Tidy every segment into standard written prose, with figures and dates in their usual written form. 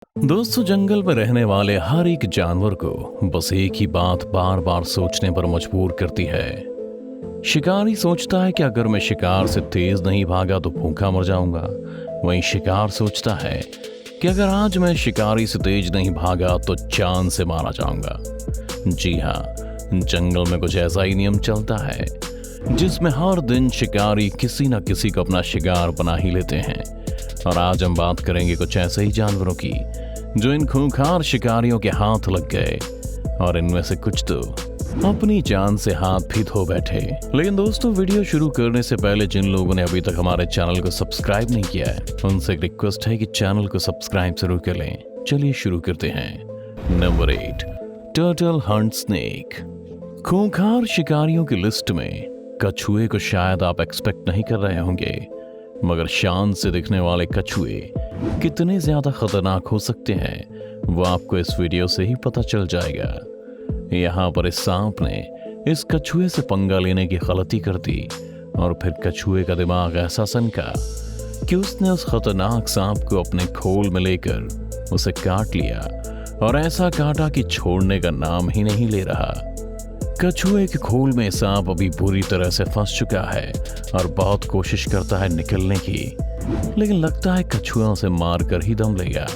दोस्तों, जंगल में रहने वाले हर एक जानवर को बस एक ही बात बार बार सोचने पर मजबूर करती है। शिकारी सोचता है कि अगर मैं शिकार से तेज नहीं भागा तो भूखा मर जाऊंगा। वहीं शिकार सोचता है कि अगर आज मैं शिकारी से तेज नहीं भागा तो जान से मारा जाऊंगा। जी हाँ, जंगल में कुछ ऐसा ही नियम चलता है जिसमें हर दिन शिकारी किसी न किसी को अपना शिकार बना ही लेते हैं। और आज हम बात करेंगे कुछ ऐसे ही जानवरों की जो इन खूंखार शिकारियों के हाथ लग गए, और इनमें से कुछ तो अपनी जान से हाथ भी धो बैठे। लेकिन दोस्तों, वीडियो शुरू करने से पहले जिन लोगों ने अभी तक हमारे चैनल को सब्सक्राइब नहीं किया है उनसे एक रिक्वेस्ट है कि चैनल को सब्सक्राइब जरूर कर लें। चलिए शुरू करते हैं। Number 8, turtle Hunt snake. खूंखार शिकारियों की लिस्ट में कछुए को शायद आप एक्सपेक्ट नहीं कर रहे होंगे, मगर शान से दिखने वाले कछुए कितने ज्यादा खतरनाक हो सकते हैं वो आपको इस वीडियो से ही पता चल जाएगा। यहाँ पर इस सांप ने इस कछुए से पंगा लेने की गलती कर दी और फिर कछुए का दिमाग ऐसा सनका कि उसने उस खतरनाक सांप को अपने खोल में लेकर उसे काट लिया, और ऐसा काटा कि छोड़ने का नाम ही नहीं ले रहा। कछुए के खोल में सांप अभी बुरी तरह से फंस चुका है और बहुत कोशिश करता है निकलने की, लेकिन लगता है कछुआ उसे मार कर ही दम लेगा।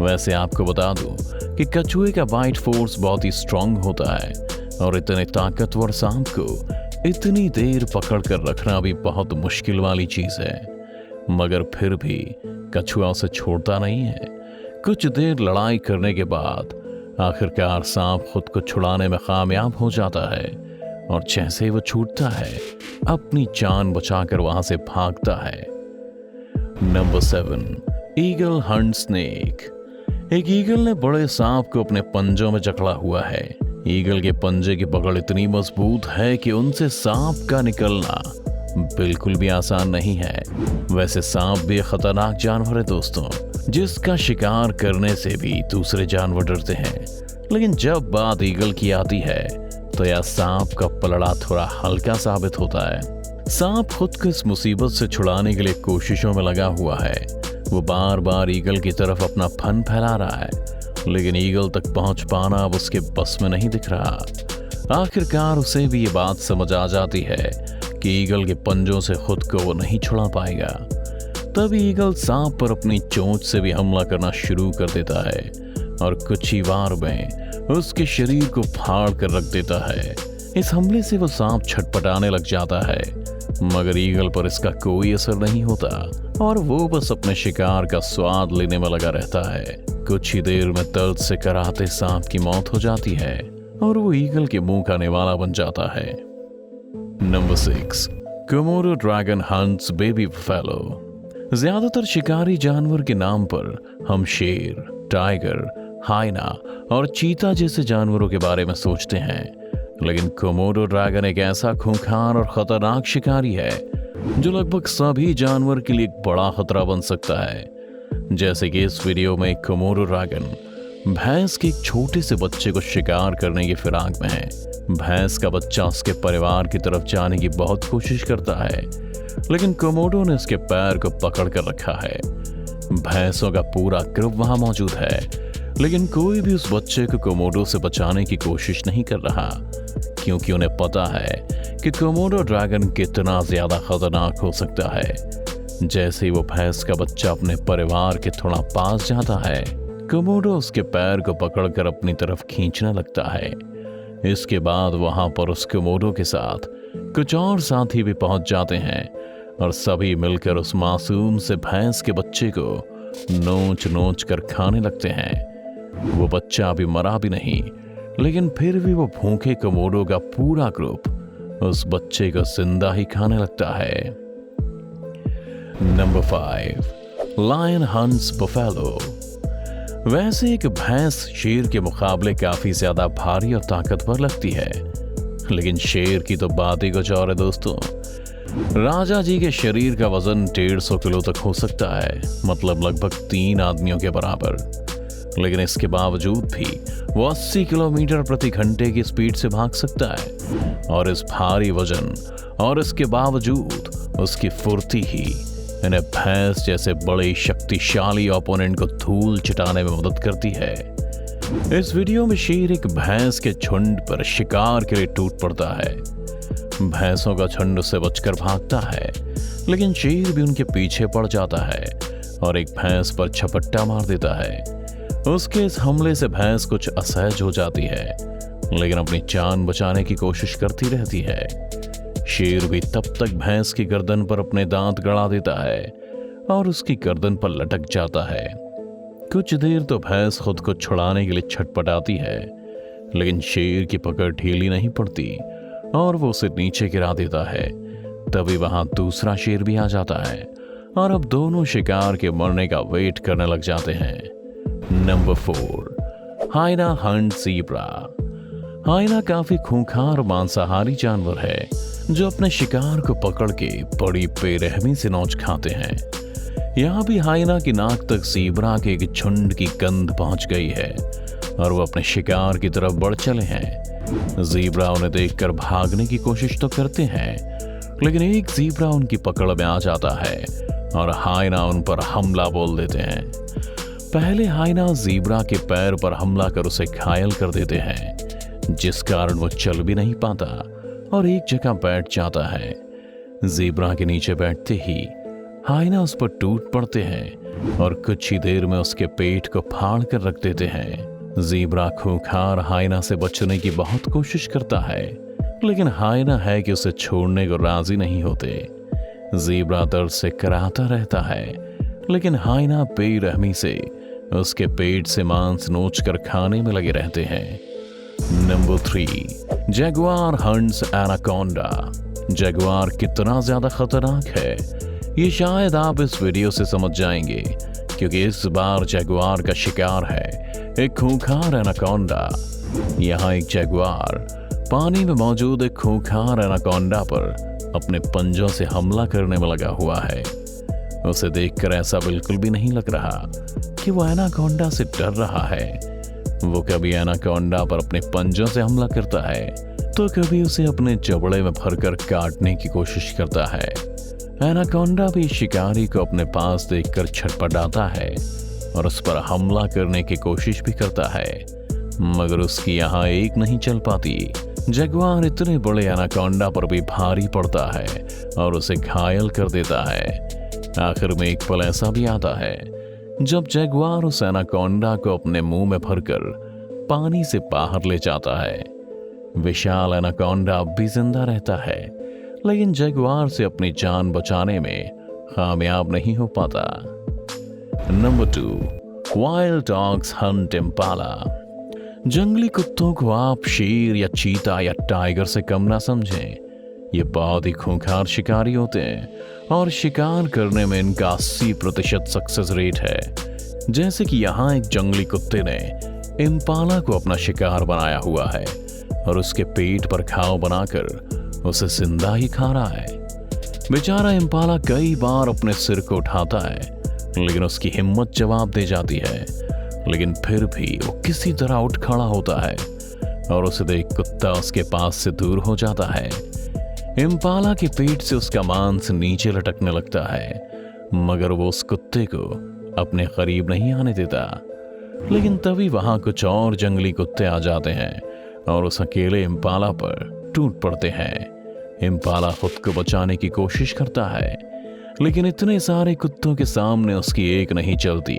वैसे आपको बता दूं कि कछुए का बाइट फोर्स बहुत ही स्ट्रांग होता है, और इतने ताकतवर सांप को इतनी देर पकड़ कर रखना भी बहुत मुश्किल वाली चीज है। मगर फिर भी कछुआ उसे छोड़ता नहीं है। कुछ देर लड़ाई करने के बाद आखिरकार सांप खुद को छुड़ाने में कामयाब हो जाता है, और जैसे ही वो छूटता है अपनी जान बचाकर वहां से भागता है। Number 7, eagle Hunt snake. एक ईगल ने बड़े सांप को अपने पंजों में जकड़ा हुआ है। ईगल के पंजे की पकड़ इतनी मजबूत है कि उनसे सांप का निकलना बिल्कुल भी आसान नहीं है। वैसे सांप भी एक खतरनाक जानवर है दोस्तों, जिसका शिकार करने से भी दूसरे जानवर डरते हैं। लेकिन जब बात ईगल की आती है तो यह सांप का पलड़ा थोड़ा हल्का साबित होता है। सांप खुद को इस मुसीबत से छुड़ाने के लिए कोशिशों में लगा हुआ है। वो बार बार ईगल की तरफ अपना फन फैला रहा है, लेकिन ईगल तक पहुंच पाना अब उसके बस में नहीं दिख रहा। आखिरकार उसे भी ये बात समझ आ जाती है कि ईगल के पंजों से खुद को वो नहीं छुड़ा पाएगा। तब ईगल सांप पर अपनी चोंच से भी हमला करना शुरू कर देता है, और कुछ ही वार में उसके शरीर को फाड़ कर रख देता है। इस हमले से वो सांप छटपटाने लग जाता है, मगर ईगल पर इसका कोई असर नहीं होता, और वो बस अपने शिकार का स्वाद लेने में लगा रहता है। कुछ ही देर में दर्द से कराहते सांप की मौत हो जाती है, और वो ईगल के मुंह का निवाला बन जाता है। Number 6, Komodo dragon hunts baby buffalo. ज्यादातर शिकारी जानवर के नाम पर हम शेर, टाइगर, हाइना और चीता जैसे जानवरों के बारे में सोचते हैं, लेकिन कोमोडो ड्रैगन एक ऐसा खूंखार और खतरनाक शिकारी है जो लगभग सभी जानवर के लिए एक बड़ा खतरा बन सकता है। जैसे कि इस वीडियो में कोमोडो ड्रैगन भैंस के एक छोटे से बच्चे को शिकार करने की फिराक में है। भैंस का बच्चा उसके परिवार की तरफ जाने की बहुत कोशिश करता है, लेकिन कोमोडो ने उसके पैर को पकड़ कर रखा है। भैंसों का पूरा ग्रुप वहां मौजूद है, लेकिन कोई भी उस बच्चे को कोमोडो से बचाने की कोशिश नहीं कर रहा, क्योंकि उन्हें पता है कि कोमोडो ड्रैगन कितना ज्यादा खतरनाक हो सकता है। जैसे ही वो भैंस का बच्चा अपने परिवार के थोड़ा पास जाता है, कोमोडो उसके पैर को पकड़कर अपनी तरफ खींचने लगता है। इसके बाद वहां पर उस कोमोडो के साथ कुछ और साथी भी पहुंच जाते हैं, और सभी मिलकर उस मासूम से भैंस के बच्चे को नोच नोच कर खाने लगते हैं। वो बच्चा अभी मरा भी नहीं, लेकिन फिर भी वो भूखे कोमोडो का पूरा ग्रुप उस बच्चे को जिंदा ही खाने लगता है। Number 5, lion hunts buffalo. वैसे एक भैंस शेर के मुकाबले काफी ज्यादा भारी और ताकतवर लगती है, लेकिन शेर की तो बात ही कुछ और है दोस्तों। राजा जी के शरीर का वजन 150 किलो तक हो सकता है, मतलब लगभग 3 आदमियों के बराबर। लेकिन इसके बावजूद भी वो 80 किलोमीटर प्रति घंटे की स्पीड से भाग सकता है, और इस भारी वजन और इसके बावजूद उसकी फुर्ती ही इन्हें भैंस जैसे बड़े शक्तिशाली ओपोनेंट को धूल चटाने में मदद करती है। इस वीडियो में शेर एक भैंस के झुंड पर शिकार के लिए टूट पड़ता है। भैंसों का झुंड उससे बचकर भागता है, लेकिन शेर भी उनके पीछे पड़ जाता है और एक भैंस पर झपट्टा मार देता है। उसके इस हमले से भैंस कुछ असहज हो जाती है, लेकिन अपनी जान बचाने की कोशिश करती रहती है। शेर भी तब तक भैंस की गर्दन पर अपने दांत गड़ा देता है और उसकी गर्दन पर लटक जाता है। कुछ देर तो भैंस खुद को छुड़ाने के लिए छटपटाती है, लेकिन शेर की पकड़ ढीली नहीं पड़ती और वो उसे नीचे गिरा देता है। तभी वहां दूसरा शेर भी आ जाता है और अब दोनों शिकार के मरने का वेट करने लग जाते हैं। Number 4, hyena hunt zebra. Hyena काफी खूंखार मांसाहारी जानवर है जो अपने शिकार को पकड़ के बड़ी बेरहमी से नोच खाते हैं। यहाँ भी हाइना की नाक तक ज़ीब्रा के एक झुंड की गंध पहुंच गई है और वो अपने शिकार की तरफ बढ़ चले हैं। ज़ीब्रा उन्हें देखकर भागने की कोशिश तो करते हैं, लेकिन एक ज़ीब्रा उनकी पकड़ में आ जाता है और हाइना उन पर हमला बोल देते हैं। पहले हाइना ज़ीब्रा के पैर पर हमला कर उसे घायल कर देते हैं, जिस कारण वो चल भी नहीं पाता और एक जगह बैठ जाता है। ज़ीब्रा के नीचे बैठते ही हाइना उस पर टूट पड़ते हैं और कुछ ही देर में उसके पेट को फाड़ कर रख देते हैं। ज़ीब्रा खूंखार हाइना से बचने की बहुत कोशिश करता है, लेकिन हाइना है कि उसे छोड़ने को राजी नहीं होते। ज़ीब्रा दर्द से कराहता रहता है, लेकिन हाइना बेरहमी से उसके पेट से मांस नोच कर खाने में लगे रहते हैं। Number 3, Jaguar hunts anaconda. Jaguar कितना ज्यादा खतरनाक है ये शायद आप इस वीडियो से समझ जाएंगे, क्योंकि इस बार जगुआर का शिकार है एक खूंखार एनाकोंडा। यहाँ एक जगुआर पानी में मौजूद एक खूंखार एनाकोंडा पर अपने पंजों से हमला करने में लगा हुआ है। उसे देखकर ऐसा बिल्कुल भी नहीं लग रहा कि वो एनाकोंडा से डर रहा है। वो कभी एनाकोंडा पर अपने पंजों से हमला करता है तो कभी उसे अपने जबड़े में भरकर काटने की कोशिश करता है। एनाकोंडा भी शिकारी को अपने पास देखकर छटपटाता है और उस पर हमला करने की कोशिश भी करता है, मगर उसकी यहाँ एक नहीं चल पाती। जगुआर इतने बड़े एनाकोंडा पर भी भारी पड़ता है और उसे घायल कर देता है। आखिर में एक पल ऐसा भी आता है जब जगुआर उस एनाकोंडा को अपने मुंह में भरकर पानी से बाहर ले जाता है। विशाल एनाकोंडा अब भी जिंदा रहता है, लेकिन जगुआर से अपनी जान बचाने में कामयाब नहीं हो पाता। Number 2, wild dogs Hunt Impala. जंगली कुत्तों को आप शेर या चीता या टाइगर से कम ना समझें। ये बहुत ही खूंखार शिकारी होते हैं और शिकार करने में इनका 80% सक्सेस रेट है। जैसे कि यहाँ एक जंगली कुत्ते ने इम्पाला को अपना शिकार बनाया हुआ है और उसके पेट पर घाव बनाकर उसे जिंदा ही खा रहा है। बेचारा इम्पाला कई बार अपने सिर को उठाता है, लेकिन उसकी हिम्मत जवाब दे जाती है। लेकिन फिर भी वो किसी तरह उठ खड़ा होता है और उसे देख कुत्ता उसके पास से दूर हो जाता है। इम्पाला के पेट से उसका मांस नीचे लटकने लगता है, मगर वो उस कुत्ते को अपने करीब नहीं आने देता। लेकिन तभी वहां कुछ और जंगली कुत्ते आ जाते हैं और उस अकेले इम्पाला पर टूट पड़ते हैं। इम्पाला खुद को बचाने की कोशिश करता है, लेकिन इतने सारे कुत्तों के सामने उसकी एक नहीं चलती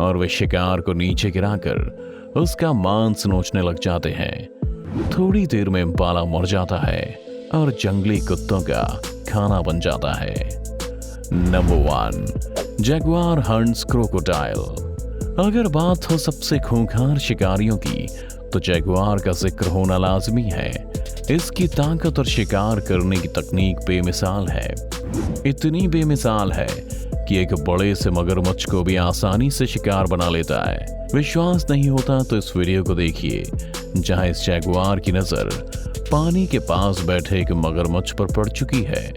और वे शिकार को नीचे गिराकर उसका मांस नोचने लग जाते हैं। थोड़ी देर में इम्पाला मर जाता है और जंगली कुत्तों का खाना बन जाता है। Number 1, Jaguar hunts crocodile. अगर बात हो सबसे खूंखार शिकारियों की तो जगुआर का जिक्र होना लाजमी है। इसकी ताकत और शिकार करने की तकनीक बेमिसाल है। इतनी बेमिसाल है कि एक बड़े से मगरमच्छ को भी आसानी से शिकार बना लेता है। विश्वास नहीं होता तो इस वीडियो को देखिए, जहां इस जगुआर की नजर पानी के पास बैठे एक मगरमच्छ पर पड़ चुकी है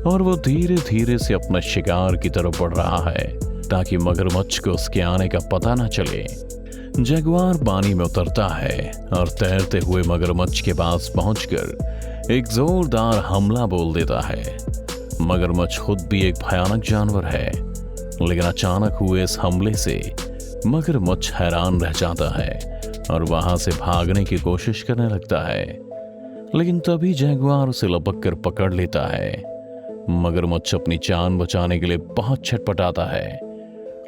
और वो धीरे धीरे से अपना शिकार की तरफ बढ़ रहा है ताकि मगरमच्छ को उसके आने का पता न चले। जगुआर पानी में उतरता है और तैरते हुए मगरमच्छ के पास पहुंचकर एक जोरदार हमला बोल देता है। मगरमच्छ खुद भी एक भयानक जानवर है, लेकिन अचानक हुए इस हमले से मगरमच्छ हैरान रह जाता है और वहां से भागने की कोशिश करने लगता है। लेकिन तभी जैगुआर उसे लपक कर पकड़ लेता है। मगरमच्छ अपनी जान बचाने के लिए बहुत छटपटाता है,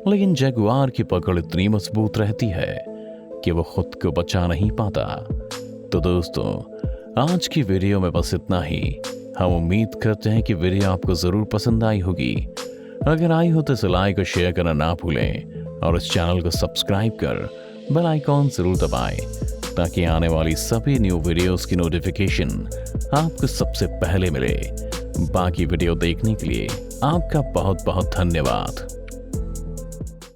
लेकिन जैगुआर की पकड़ इतनी मजबूत रहती है कि वो खुद को बचा नहीं पाता। तो दोस्तों, आज की वीडियो में बस इतना ही। हम उम्मीद करते हैं कि वीडियो आपको जरूर पसंद आई होगी। अगर आई हो तो इसे लाइक और शेयर करना ना भूलें और इस चैनल को सब्सक्राइब कर बेल आइकॉन जरूर दबाएं ताकि आने वाली सभी न्यू वीडियोस की नोटिफिकेशन आपको सबसे पहले मिले। बाकी वीडियो देखने के लिए आपका बहुत बहुत धन्यवाद।